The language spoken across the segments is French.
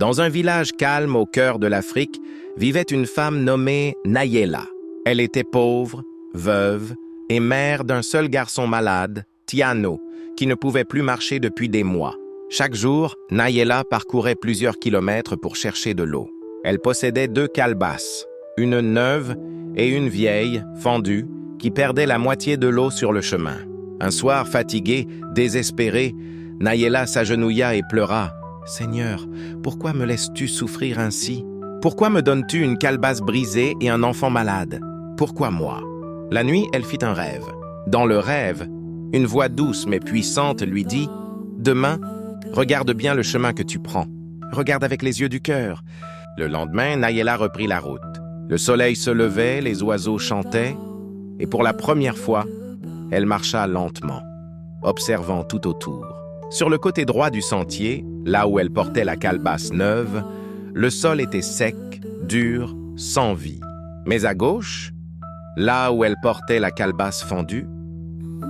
Dans un village calme au cœur de l'Afrique, vivait une femme nommée Nayela. Elle était pauvre, veuve et mère d'un seul garçon malade, Tiano, qui ne pouvait plus marcher depuis des mois. Chaque jour, Nayela parcourait plusieurs kilomètres pour chercher de l'eau. Elle possédait 2 calebasses, une neuve et une vieille, fendue, qui perdait la moitié de l'eau sur le chemin. Un soir, fatiguée, désespérée, Nayela s'agenouilla et pleura. « Seigneur, pourquoi me laisses-tu souffrir ainsi? Pourquoi me donnes-tu une calebasse brisée et un enfant malade? Pourquoi moi ?» La nuit, elle fit un rêve. Dans le rêve, une voix douce mais puissante lui dit « Demain, regarde bien le chemin que tu prends. Regarde avec les yeux du cœur. » Le lendemain, Nayela reprit la route. Le soleil se levait, les oiseaux chantaient, et pour la première fois, elle marcha lentement, observant tout autour. Sur le côté droit du sentier, là où elle portait la calebasse neuve, le sol était sec, dur, sans vie. Mais à gauche, là où elle portait la calebasse fendue,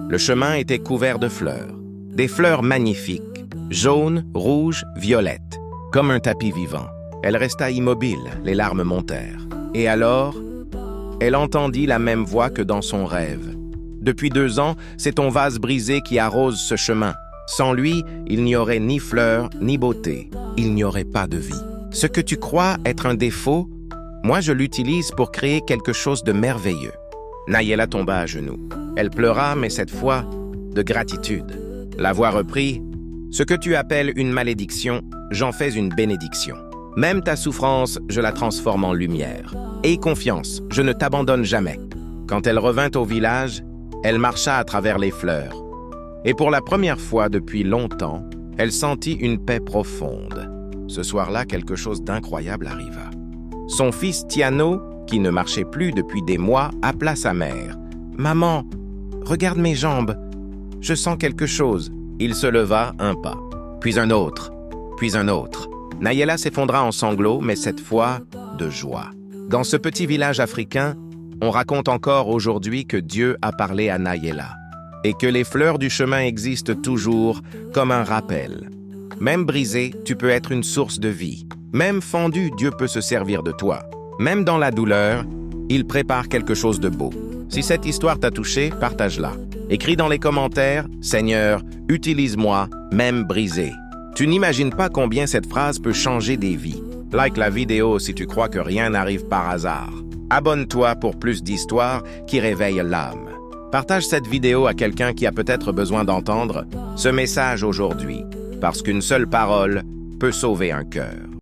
le chemin était couvert de fleurs. Des fleurs magnifiques, jaunes, rouges, violettes, comme un tapis vivant. Elle resta immobile, les larmes montèrent. Et alors, elle entendit la même voix que dans son rêve. « Depuis 2 ans, c'est ton vase brisé qui arrose ce chemin. Sans lui, il n'y aurait ni fleurs, ni beauté. Il n'y aurait pas de vie. Ce que tu crois être un défaut, moi je l'utilise pour créer quelque chose de merveilleux. » Nayela tomba à genoux. Elle pleura, mais cette fois, de gratitude. La voix reprit « Ce que tu appelles une malédiction, j'en fais une bénédiction. Même ta souffrance, je la transforme en lumière. Aie confiance, je ne t'abandonne jamais. » Quand elle revint au village, elle marcha à travers les fleurs. Et pour la première fois depuis longtemps, elle sentit une paix profonde. Ce soir-là, quelque chose d'incroyable arriva. Son fils Tiano, qui ne marchait plus depuis des mois, appela sa mère. « Maman, regarde mes jambes. Je sens quelque chose. » Il se leva un pas, puis un autre, puis un autre. Nayela s'effondra en sanglots, mais cette fois, de joie. Dans ce petit village africain, on raconte encore aujourd'hui que Dieu a parlé à Nayela et que les fleurs du chemin existent toujours comme un rappel. Même brisé, tu peux être une source de vie. Même fendu, Dieu peut se servir de toi. Même dans la douleur, il prépare quelque chose de beau. Si cette histoire t'a touché, partage-la. Écris dans les commentaires « Seigneur, utilise-moi, même brisé ». Tu n'imagines pas combien cette phrase peut changer des vies. Like la vidéo si tu crois que rien n'arrive par hasard. Abonne-toi pour plus d'histoires qui réveillent l'âme. Partage cette vidéo à quelqu'un qui a peut-être besoin d'entendre ce message aujourd'hui, parce qu'une seule parole peut sauver un cœur.